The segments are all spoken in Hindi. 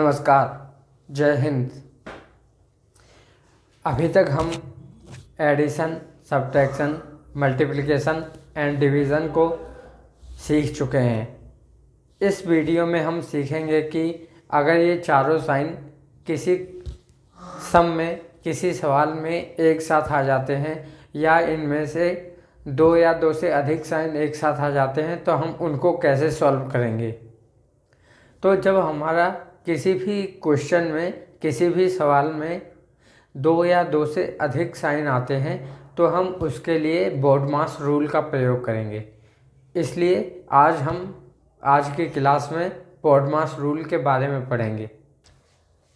नमस्कार, जय हिंद। अभी तक हम addition, subtraction, multiplication and division को सीख चुके हैं। इस वीडियो में हम सीखेंगे कि अगर ये चारों साइन किसी सम में, किसी सवाल में एक साथ आ जाते हैं या इनमें से दो या दो से अधिक साइन एक साथ आ जाते हैं तो हम उनको कैसे सॉल्व करेंगे। तो जब हमारा किसी भी क्वेश्चन में, किसी भी सवाल में दो या दो से अधिक साइन आते हैं तो हम उसके लिए बोडमास रूल का प्रयोग करेंगे। इसलिए आज की क्लास में बोडमास रूल के बारे में पढ़ेंगे।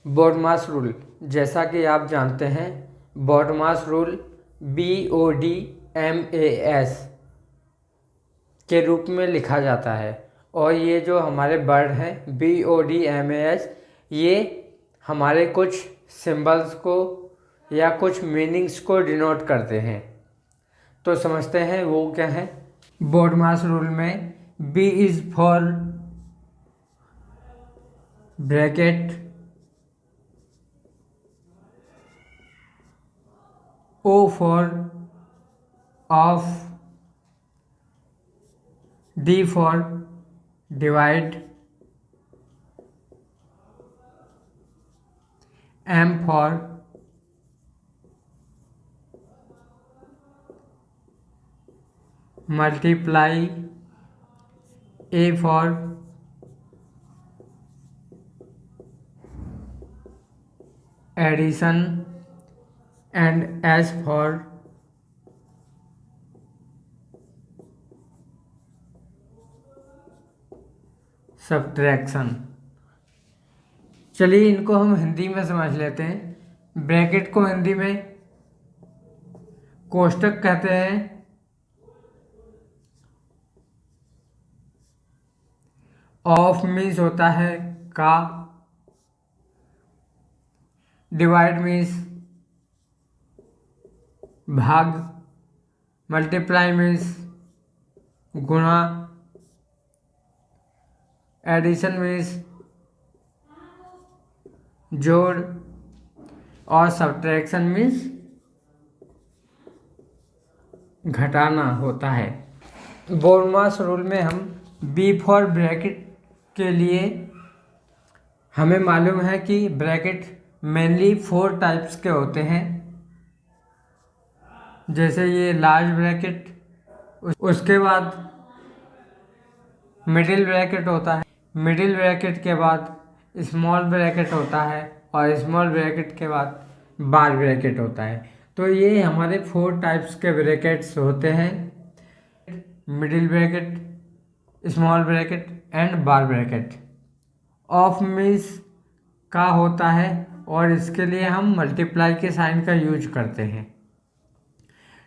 बोडमास रूल, जैसा कि आप जानते हैं, बोडमास रूल BODMAS के रूप में लिखा जाता है और ये जो हमारे वर्ड हैं BODMAS, ये हमारे कुछ सिंबल्स को या कुछ मीनिंग्स को डिनोट करते हैं। तो समझते हैं वो क्या है। बोडमास रूल में B is for bracket, O for of, D for divide, M for multiply, A for addition and S for subtraction. चलिए इनको हम हिंदी में समझ लेते हैं। ब्रैकेट को हिंदी में कोष्टक कहते हैं। ऑफ मीन्स होता है का, डिवाइड मीन्स भाग, मल्टीप्लाई मीन्स गुणा, एडिशन मीन्स जोड़ और सब्ट्रैक्शन मीन्स घटाना होता है। बोडमास रूल में हम B फॉर ब्रैकेट के लिए हमें मालूम है कि ब्रैकेट मेनली 4 टाइप्स के होते हैं। जैसे ये लार्ज ब्रैकेट, उसके बाद मिडिल ब्रैकेट होता है, मिडिल ब्रैकेट के बाद स्मॉल ब्रैकेट होता है और स्मॉल ब्रैकेट के बाद बार ब्रैकेट होता है। तो ये हमारे 4 टाइप्स के ब्रैकेट्स होते हैं, middle bracket, small bracket and bar bracket. Of means का होता है और इसके लिए हम मल्टीप्लाई के साइन का यूज करते हैं।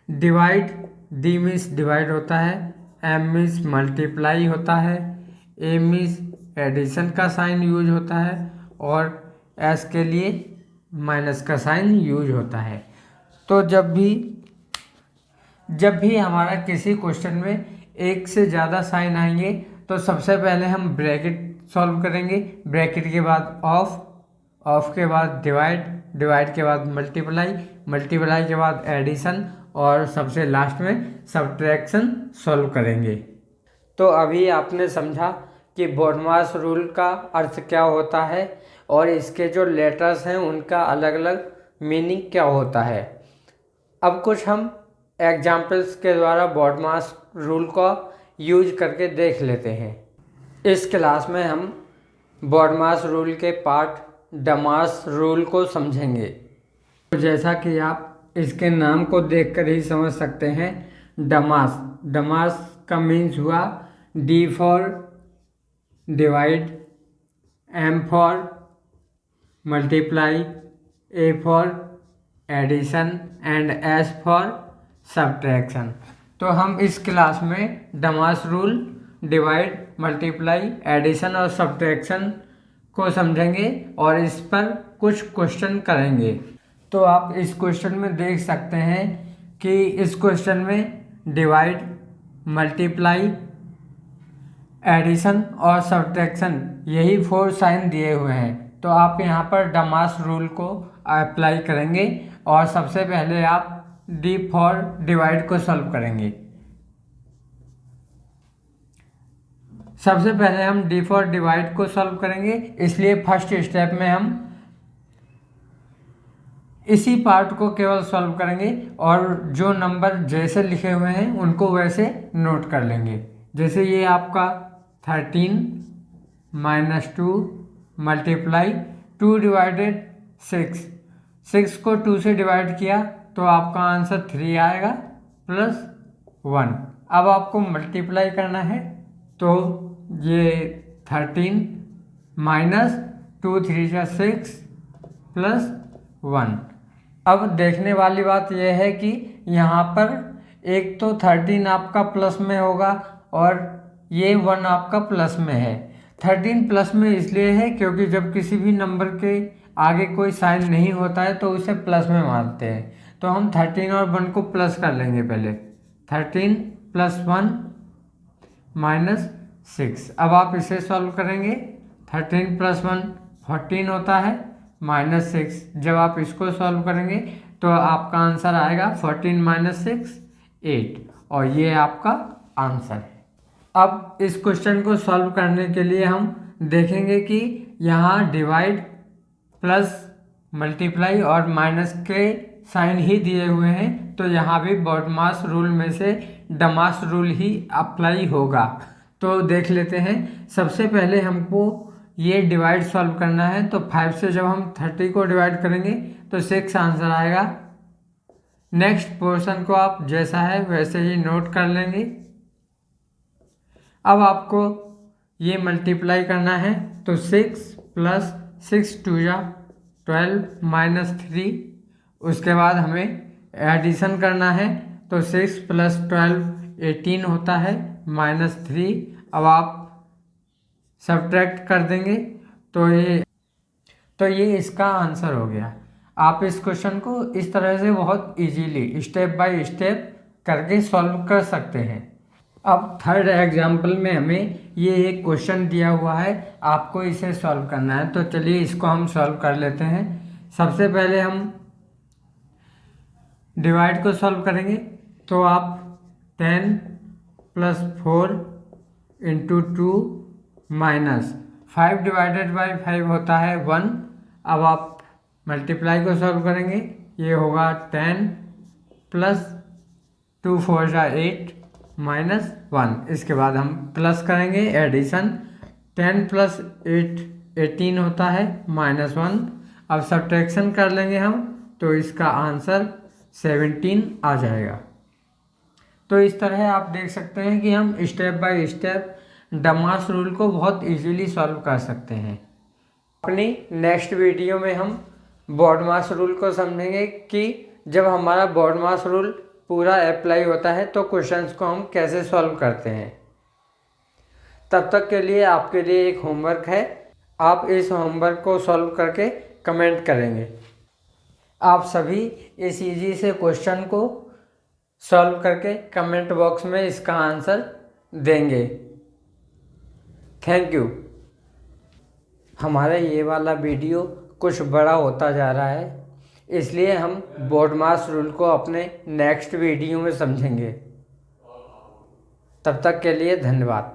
डिवाइड, D मीन्स डिवाइड होता है, M मीन्स मल्टीप्लाई होता है, A मीन्स एडिशन का साइन यूज होता है और S के लिए माइनस का साइन यूज होता है। तो जब भी हमारा किसी क्वेश्चन में एक से ज़्यादा साइन आएंगे तो सबसे पहले हम ब्रैकेट सॉल्व करेंगे। ब्रैकेट के बाद ऑफ के बाद डिवाइड के बाद मल्टीप्लाई के बाद एडिशन और सबसे लास्ट में सब्ट्रैक्शन सॉल्व करेंगे। तो अभी आपने समझा कि बोडमास रूल का अर्थ क्या होता है और इसके जो लेटर्स हैं उनका अलग अलग मीनिंग क्या होता है। अब कुछ हम एग्जाम्पल्स के द्वारा बोडमास रूल का यूज करके देख लेते हैं। इस क्लास में हम बोडमास रूल के पार्ट डमास रूल को समझेंगे। तो जैसा कि आप इसके नाम को देखकर ही समझ सकते हैं, डमास का मीन्स हुआ D for divide, M for multiply, A for addition and S for subtraction. तो हम इस क्लास में DMAS rule, divide, multiply, addition और सब्ट्रैक्शन को समझेंगे और इस पर कुछ क्वेश्चन करेंगे। तो आप इस क्वेश्चन में देख सकते हैं कि इस क्वेश्चन में डिवाइड, मल्टीप्लाई, एडिशन और सब्ट्रैक्शन यही 4 साइन दिए हुए हैं। तो आप यहाँ पर डमास रूल को अप्लाई करेंगे और सबसे पहले आप डी फॉर डिवाइड को सॉल्व करेंगे। सबसे पहले हम डी फॉर डिवाइड को सॉल्व करेंगे, इसलिए फर्स्ट स्टेप में हम इसी पार्ट को केवल सॉल्व करेंगे और जो नंबर जैसे लिखे हुए हैं उनको वैसे नोट कर लेंगे। जैसे ये आपका 13 - 2 मल्टीप्लाई 2 डिवाइडेड 6, 6 को 2 से डिवाइड किया तो आपका आंसर 3 आएगा प्लस 1। अब आपको मल्टीप्लाई करना है तो ये 13 माइनस 2 3 जा 6 प्लस 1। अब देखने वाली बात यह है कि यहाँ पर एक तो 13 आपका प्लस में होगा और ये 1 आपका प्लस में है। 13 प्लस में इसलिए है क्योंकि जब किसी भी नंबर के आगे कोई साइन नहीं होता है तो उसे प्लस में मानते हैं। तो हम 13 और 1 को प्लस कर लेंगे पहले। 13 + 1 - 6। अब आप इसे सॉल्व करेंगे। 13 + 1 14 होता है -6। जब आप इसको सॉल्व करेंगे तो आपका आंसर आएगा 14 - 6 8 और ये आपका आंसर है। अब इस क्वेश्चन को सॉल्व करने के लिए हम देखेंगे कि यहाँ डिवाइड प्लस मल्टीप्लाई और माइनस के साइन ही दिए हुए हैं तो यहाँ भी बॉडमास रूल में से डमास रूल ही अप्लाई होगा। तो देख लेते हैं। सबसे पहले हमको ये डिवाइड सॉल्व करना है तो 5 से जब हम 30 को डिवाइड करेंगे तो 6 आंसर आएगा। नेक्स्ट पोर्शन को आप जैसा है वैसे ही नोट कर लेंगे। अब आपको ये मल्टीप्लाई करना है तो 6 + 6 2 जा 12 - 3। उसके बाद हमें एडिशन करना है तो 6 + 12 18 होता है -3। अब आप सब्ट्रैक्ट कर देंगे तो ये इसका आंसर हो गया। आप इस क्वेश्चन को इस तरह से बहुत इजीली स्टेप बाय स्टेप करके सॉल्व कर सकते हैं। अब थर्ड एग्जाम्पल में हमें ये एक क्वेश्चन दिया हुआ है, आपको इसे सॉल्व करना है। तो चलिए इसको हम सॉल्व कर लेते हैं। सबसे पहले हम डिवाइड को सॉल्व करेंगे तो आप 10 + 4 × 2 - 5 डिवाइडेड बाई 5 होता है 1। अब आप मल्टीप्लाई को सॉल्व करेंगे, ये होगा 10 + 2 4 जा 8 -1। इसके बाद हम प्लस करेंगे एडिशन। 10 + 8 18 होता है -1। अब सब्ट्रैक्शन कर लेंगे हम तो इसका आंसर 17 आ जाएगा। तो इस तरह आप देख सकते हैं कि हम step by step Damas rule को बहुत इजीली सॉल्व कर सकते हैं। अपनी नेक्स्ट वीडियो में हम बॉडमास रूल को समझेंगे कि जब हमारा बॉडमास रूल पूरा अप्लाई होता है तो क्वेश्चंस को हम कैसे सॉल्व करते हैं। तब तक के लिए आपके लिए एक होमवर्क है, आप इस होमवर्क को सॉल्व करके कमेंट करेंगे। आप सभी इस इजी से क्वेश्चन को सॉल्व करके कमेंट बॉक्स में इसका आंसर देंगे। Thank you. हमारा ये वाला वीडियो कुछ बड़ा होता जा रहा है, इसलिए हम बॉडमास रूल को अपने नेक्स्ट वीडियो में समझेंगे। तब तक के लिए धन्यवाद।